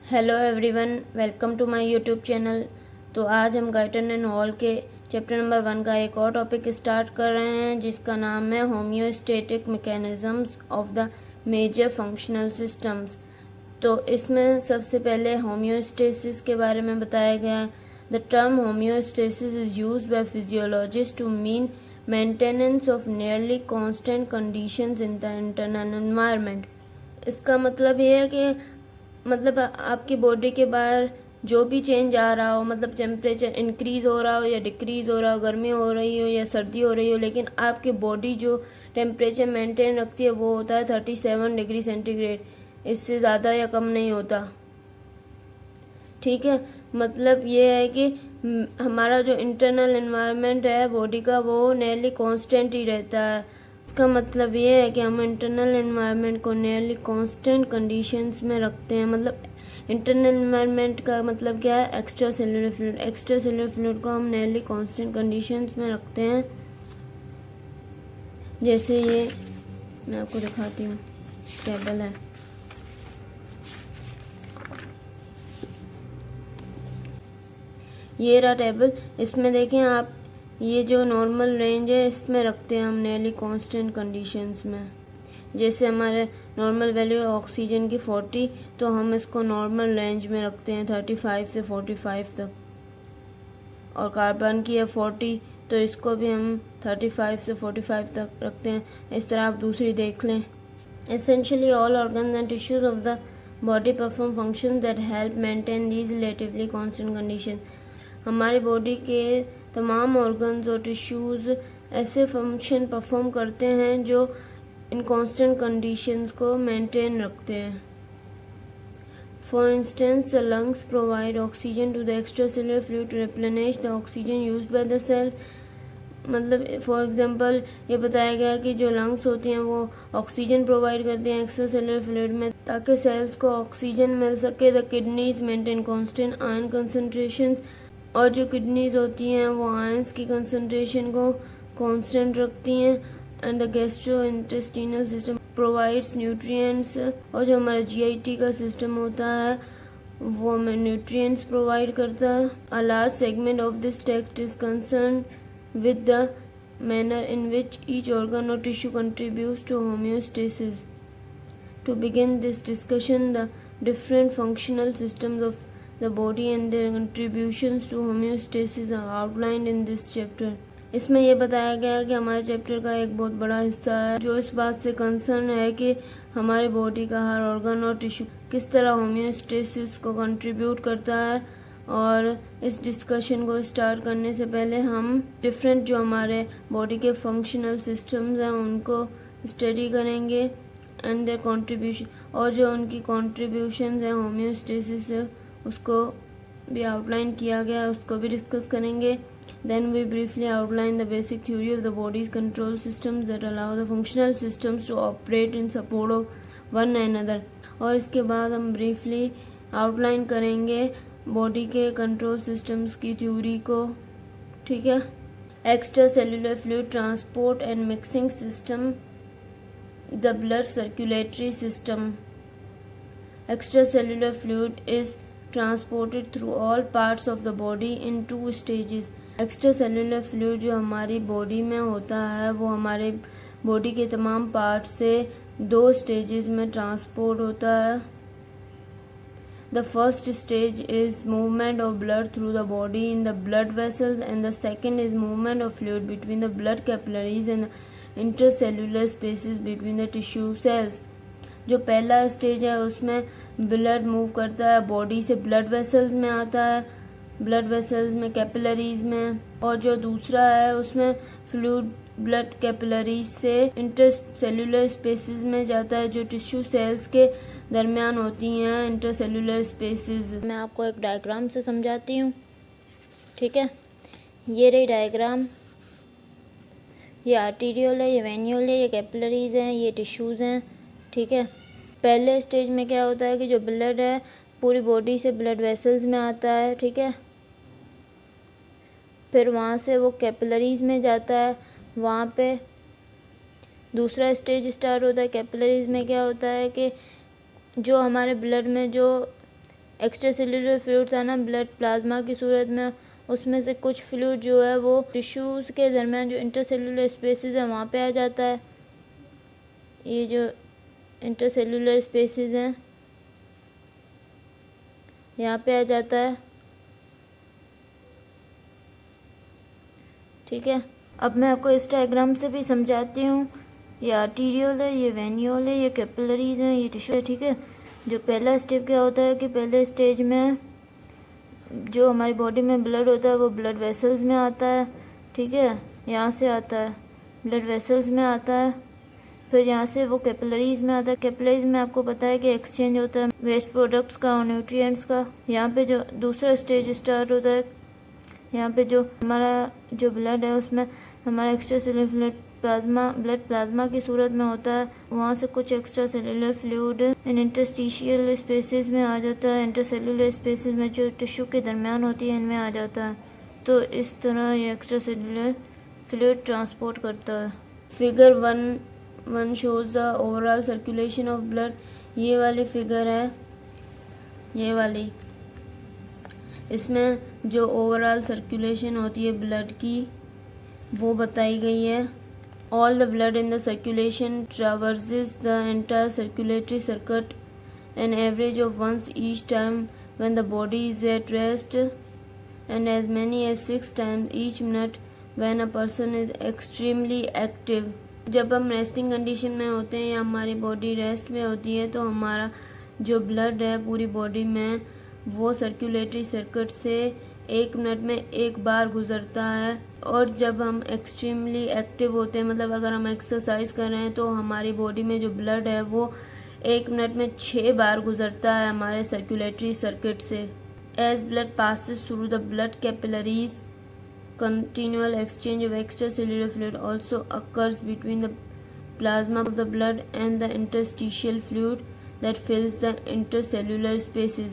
Hello everyone, welcome to my YouTube channel. तो आज हम गाइटन एंड हॉल के चैप्टर नंबर 1 का एक और टॉपिक स्टार्ट कर रहे हैं जिसका नाम है homeostatic mechanisms of the major functional systems. तो इसमें सबसे पहले होम्योस्टेसिस के बारे में बताया गया है। The term homeostasis is used by physiologist to mean maintenance of nearly constant conditions in the internal environment. इसका मतलब ये है कि आपकी बॉडी के बाहर जो भी चेंज आ रहा हो, मतलब टेम्परेचर इंक्रीज हो रहा हो या डिक्रीज हो रहा हो, गर्मी हो रही हो या सर्दी हो रही हो, लेकिन आपकी बॉडी जो टेम्परेचर मेंटेन रखती है वो होता है 37 डिग्री सेंटीग्रेड। इससे ज़्यादा या कम नहीं होता। ठीक है, मतलब ये है कि हमारा जो इंटरनल एनवायरनमेंट है बॉडी का वो नियरली कांस्टेंट ही रहता है। इसका मतलब ये है कि हम इंटरनल एनवायरनमेंट को नियरली कांस्टेंट कंडीशंस में रखते हैं। मतलब इंटरनल एनवायरनमेंट का मतलब क्या है? Extracellular fluid. Extra cellular fluid को हम नियरली कांस्टेंट कंडीशंस में रखते हैं। जैसे ये मैं आपको दिखाती हूँ, टेबल है। ये रहा टेबल। इसमें देखें आप, ये जो नॉर्मल रेंज है इसमें रखते हैं हम नियरली कांस्टेंट कंडीशंस में। जैसे हमारे नॉर्मल वैल्यू है ऑक्सीजन की 40, तो हम इसको नॉर्मल रेंज में रखते हैं 35 से 45 तक। और कार्बन की है 40, तो इसको भी हम 35 से 45 तक रखते हैं। इस तरह आप दूसरी देख लें। Essentially all organs and tissues of the body perform functions that help maintain these relatively constant condition. हमारी बॉडी के तमाम ऑर्गन्स और टिश्यूज़ ऐसे फंक्शन परफॉर्म करते हैं जो इन कांस्टेंट कंडीशंस को मेंटेन रखते हैं। For instance, the lungs provide oxygen to the extracellular fluid to replenish the oxygen used by the cells. मतलब फॉर एग्जांपल ये बताया गया कि जो लंग्स होती हैं वो ऑक्सीजन प्रोवाइड करती हैं एक्स्ट्रा सेलुलर फ्लूइड में ताकि सेल्स को ऑक्सीजन मिल सके। The kidneys maintain constant iron concentrations, और जो किडनीज होती हैं वो आयंस की कंसंट्रेशन को कांस्टेंट रखती हैं। And the gastro intestinal system provides nutrients, और जो हमारा जीआईटी का सिस्टम होता है वो हमें न्यूट्रिएंट्स प्रोवाइड करता है। A large segment of this text is concern with the manner in which each organ or tissue contributes to homeostasis. To begin this discussion, the different functional systems of the body and their contributions to homeostasis are outlined in this chapter. इसमें यह बताया गया है कि हमारे chapter का एक बहुत बड़ा हिस्सा है जो इस बात से कंसर्न है कि हमारे बॉडी का हर ऑर्गन और टिश्यू किस तरह होम्योस्टेसिस को कंट्रीब्यूट करता है। और इस डिस्कशन को स्टार्ट करने से पहले हम डिफरेंट जो हमारे बॉडी के फंक्शनल सिस्टम्स हैं उनको स्टडी करेंगे एंड देयर कंट्रीब्यूशन, और जो उनकी कंट्रीब्यूशंस हैं होम्योस्टेसिस से उसको भी आउटलाइन किया गया है, उसको भी डिस्कस करेंगे। Then we briefly outline the basic theory of the body's control systems that allow the functional systems to operate in support of one another. और इसके बाद हम ब्रीफली आउटलाइन करेंगे बॉडी के कंट्रोल सिस्टम्स की थ्योरी को। ठीक है। Extracellular fluid transport and mixing system, the blood circulatory system. Extracellular fluid is transported through all parts of the body in 2 stages. Extra cellular fluid जो हमारी body में होता है वो हमारे बॉडी के तमाम पार्ट से 2 स्टेजेस में ट्रांसपोर्ट होता है। The first stage is movement of blood through the body in the blood vessels, and the second is movement of fluid between the blood capillaries and the intercellular spaces between the tissue cells. जो पहला stage है उसमें blood move करता है body से, blood vessels में आता है, ब्लड वेसल्स में, कैपिलरीज में। और जो दूसरा है उसमें फ्लूइड ब्लड कैपिलरीज से इंटरसेल्युलर स्पेसेस में जाता है जो टिश्यू सेल्स के दरमियान होती हैं, इंटरसेल्युलर स्पेसेस। मैं आपको एक डायग्राम से समझाती हूँ। ठीक है, ये रही डायग्राम। ये आर्टीरियल है, ये वेन्यूल है, ये कैपिलरीज हैं, ये टिश्यूज़ हैं। ठीक है, पहले स्टेज में क्या होता है कि जो ब्लड है पूरी बॉडी से ब्लड वेसल्स में आता है। ठीक है, फिर वहाँ से वो कैपिलरीज में जाता है, वहाँ पे दूसरा स्टेज स्टार्ट होता है। कैपिलरीज में क्या होता है कि जो हमारे ब्लड में जो एक्स्ट्रा सेल्यूलर फ्लूइड था ना ब्लड प्लाज्मा की सूरत में, उसमें से कुछ फ्लूइड जो है वो टिश्यूज़ के दरमियान जो इंटरसेल्यूलर स्पेसेस है वहाँ पे आ जाता है। ये जो इंटरसेल्यूलर स्पेसेस हैं यहाँ पे आ जाता है, ठीक है। अब मैं आपको इस डायग्राम से भी समझाती हूँ। ये आर्टीरियल है, ये वेन्यूल है, ये कैपिलरीज हैं, ये टिश्यू है, ठीक है। जो पहला स्टेप क्या होता है कि पहले स्टेज में जो हमारी बॉडी में ब्लड होता है वो ब्लड वेसल्स में आता है, ठीक है। यहाँ से आता है, ब्लड वेसल्स में आता है, फिर यहाँ से वो कैपिलरीज में आता है। कैपिलरीज में आपको पता है कि एक्सचेंज होता है वेस्ट प्रोडक्ट्स का और न्यूट्रिएंट्स का। यहाँ पे जो दूसरा स्टेज स्टार्ट होता है, यहाँ पे जो हमारा जो ब्लड है उसमें हमारा extra cellular fluid blood plasma की सूरत में होता है। वहाँ से कुछ extra cellular fluid in interstitial spaces में आ जाता है, इंटरसेलुलर स्पेसेस में जो टिश्यू के दरमियान होती है इनमें आ जाता है। तो इस तरह ये एक्स्ट्रा सेलुलर फ्लूइड ट्रांसपोर्ट करता है। Figure 1 shows the overall circulation of blood. ये वाली फिगर है, ये वाली, इसमें जो ओवरऑल सर्कुलेशन होती है ब्लड की वो बताई गई है। All the blood in the circulation traverses the entire circulatory circuit an average of once each time when the body is at rest and as many as 6 times each minute when a person is extremely active. जब हम resting condition में होते हैं या हमारी body rest में होती है तो हमारा जो ब्लड है पूरी बॉडी में वो सर्कुलेटरी सर्किट से 1 मिनट में 1 बार गुजरता है। और जब हम एक्सट्रीमली एक्टिव होते हैं, मतलब अगर हम एक्सरसाइज कर रहे हैं, तो हमारी बॉडी में जो ब्लड है वो 1 मिनट में 6 बार गुजरता है हमारे सर्कुलेटरी सर्किट से। As blood passes through the blood capillaries continual exchange of extracellular fluid also occurs between the plasma of the blood and the interstitial fluid that fills the intercellular spaces।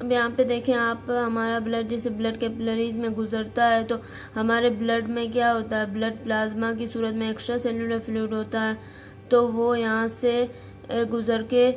अब यहाँ पे देखें आप, हमारा blood जैसे blood capillaries में गुजरता है तो हमारे ब्लड में क्या होता है, ब्लड प्लाज्मा की सूरत में एक्स्ट्रा सेलुलर फ्लूइड होता है। तो वो यहाँ से गुजर के,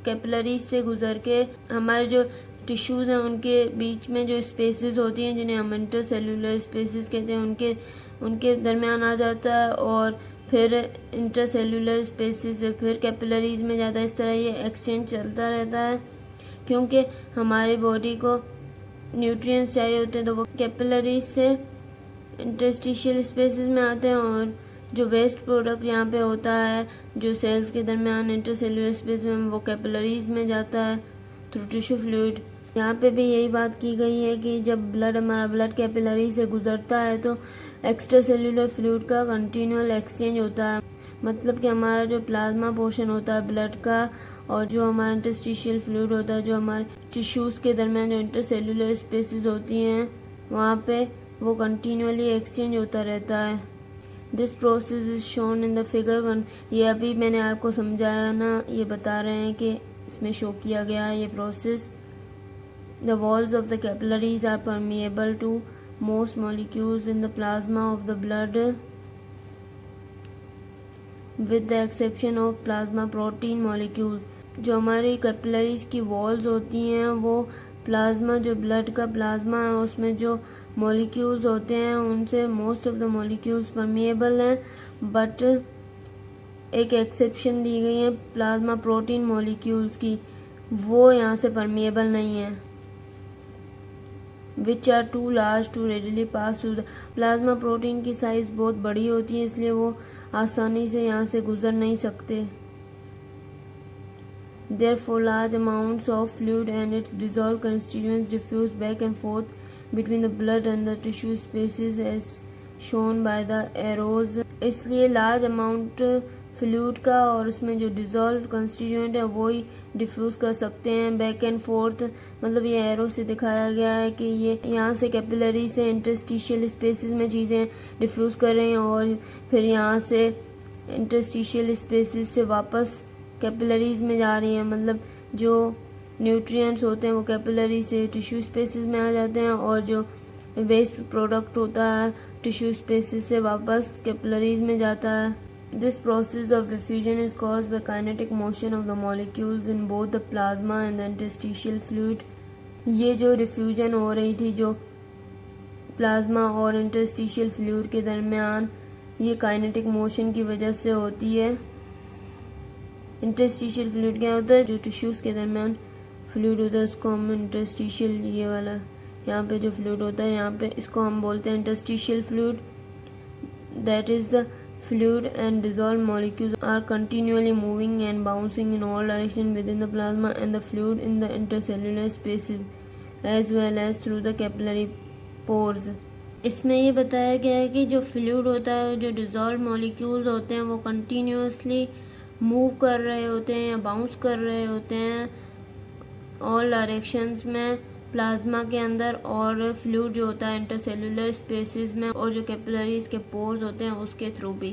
कैपिलरीज से गुजर के हमारे जो टिश्यूज़ हैं उनके बीच में जो स्पेसेस होती हैं जिन्हें हम इंटरसेल्यूलर स्पेसेस कहते हैं उनके दरमियान आ जाता है और फिर इंटरसेल्यूलर स्पेसेस से फिर कैपिलरीज में जाता है। इस तरह ये एक्सचेंज चलता रहता है। क्योंकि हमारी बॉडी को न्यूट्रिएंट्स चाहिए होते हैं तो वो कैपिलरीज से इंटरस्टिशियल स्पेसेस में आते हैं और जो वेस्ट प्रोडक्ट यहाँ पे होता है जो सेल्स के दरमियान इंटरसेल्यूलर स्पेस में वो कैपिलरीज में जाता है थ्रू टिश्यू फ्लूइड। यहाँ पे भी यही बात की गई है कि जब हमारा ब्लड कैपिलरी से गुजरता है तो एक्स्ट्रा सेल्यूलर फ्लूइड का कंटिन्यूअल एक्सचेंज होता है। मतलब कि हमारा जो प्लाज्मा पोर्शन होता है ब्लड का और जो हमारा इंटरस्टिशियल फ्लूइड होता है, जो हमारे टिश्यूज़ के दरमियान जो इंटरसेल्यूलर स्पेसेस होती हैं वहाँ पे वो कंटिन्यूअली एक्सचेंज होता रहता है। This process is shown in the figure 1। ये अभी मैंने आपको समझाया ना, ये बता रहे हैं कि इसमें शो किया गया है ये process. The walls of the capillaries are permeable to most molecules in the plasma of the blood with the exception of plasma protein molecules. जो हमारी कैपिलरीज की वॉल्स होती हैं वो प्लाज्मा, जो ब्लड का प्लाज्मा है उसमें जो मॉलिक्यूल्स होते हैं उनसे most of the molecules permeable हैं, बट एक एक्सेप्शन दी गई है प्लाज्मा प्रोटीन मॉलिक्यूल्स की, वो यहाँ से परमिएबल नहीं है। Which are too large to readily pass through the. Plasma protein की साइज बहुत बड़ी होती है इसलिए वो आसानी से यहाँ से गुजर नहीं सकते। Therefore, large amounts of fluid and its dissolved constituents diffuse back and forth between the blood and the tissue spaces as shown by the arrows। इसलिए लार्ज अमाउंट फ्लूइड का और उसमें जो डिजॉल्व कंस्टिट्यूएंट है वो ही डिफ्यूज़ कर सकते हैं बैक एंड फोर्थ। मतलब ये एरो से दिखाया गया है कि ये यहाँ से कैपिलरी से इंटरस्टिशियल स्पेसेस में चीज़ें डिफ्यूज़ कर रहे हैं और फिर यहाँ से इंटरस्टिशियल स्पेसेस से वापस कैपिलरीज में जा रही हैं। मतलब जो न्यूट्रिएंट्स होते हैं वो कैपिलरी से टिश्यू स्पेसेस में आ जाते हैं और जो वेस्ट प्रोडक्ट होता है टिश्यू स्पेसेस से वापस कैपिलरीज में जाता है। This process of diffusion is caused by kinetic motion of the molecules in both the plasma and the interstitial fluid ये जो डिफ्यूजन हो रही थी जो प्लाज्मा और इंटरस्टिशियल फ्लूइड के दरमियान, ये काइनेटिक मोशन की वजह से होती है। इंटरस्टिशियल फ्लूइड क्या होता है, जो टिश्यूज के दरमियान फ्लूइड होता है उसको हम इंटरस्टिशियल, ये वाला यहाँ पे जो फ्लूइड होता है यहाँ पे, इसको हम बोलते हैं interstitial fluid. That is the fluid and dissolved molecules are continually moving and bouncing in all directions within the plasma and the fluid in the intercellular spaces as well as through the capillary pores। इसमें ये बताया गया है कि जो fluid होता है, जो डिजॉल्व मॉलिक्यूल्स होते हैं वो कंटिन्यूसली मूव कर रहे होते हैं या बाउंस कर रहे होते हैं ऑल डायरेक्शंस में प्लाज्मा के अंदर, और फ्लूइड जो होता है इंटरसेल्युलर स्पेसेस में, और जो कैपिलरीज के पोर्स होते हैं उसके थ्रू भी।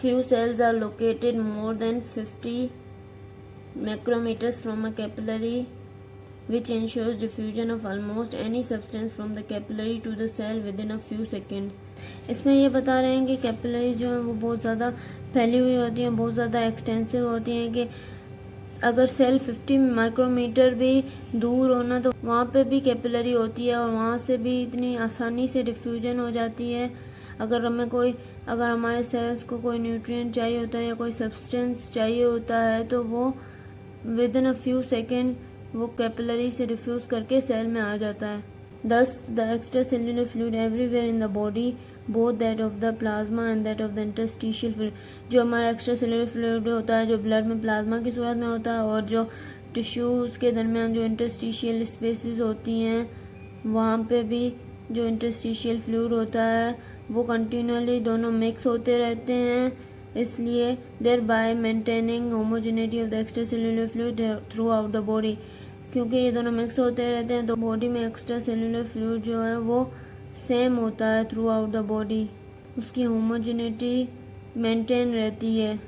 Few cells are located more than 50 micrometers from a capillary which ensures diffusion of almost any substance from the capillary to the cell within a few seconds। इसमें ये बता रहे हैं कि कैपिलरी जो है वो बहुत ज़्यादा फैली हुई होती हैं, बहुत ज़्यादा एक्सटेंसिव होती हैं कि अगर सेल 50 माइक्रोमीटर भी दूर होना तो वहाँ पे भी कैपिलरी होती है और वहाँ से भी इतनी आसानी से डिफ्यूजन हो जाती है। अगर हमारे सेल्स को कोई न्यूट्रिएंट चाहिए होता है या कोई सब्सटेंस चाहिए होता है तो वो with in a few second वो कैपिलरी से डिफ्यूज करके सेल में आ जाता है। Thus, the extracellular fluid everywhere in the body, both that of the plasma and that of the interstitial fluid, जो हमारा extracellular fluid होता है जो ब्लड में प्लाज्मा की सूरत में होता है, और जो टिश्यूज़ के दरमियान जो इंटरस्टिशियल स्पेसेस होती हैं वहाँ पे भी जो इंटरस्टिशियल फ्लूइड होता है वो कंटिन्यूअली दोनों मिक्स होते रहते हैं, इसलिए thereby maintaining homogeneity of the extracellular fluid throughout the body. क्योंकि ये दोनों मिक्स होते रहते हैं तो बॉडी में एक्स्ट्रा सेल्युलर फ्लूइड जो है वो सेम होता है थ्रू आउट द बॉडी, उसकी होमोजेनिटी मेंटेन रहती है।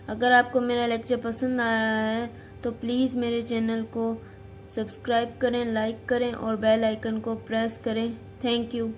अगर आपको मेरा लेक्चर पसंद आया है तो प्लीज़ मेरे चैनल को सब्सक्राइब करें, लाइक करें और बेल आइकन को प्रेस करें। Thank you.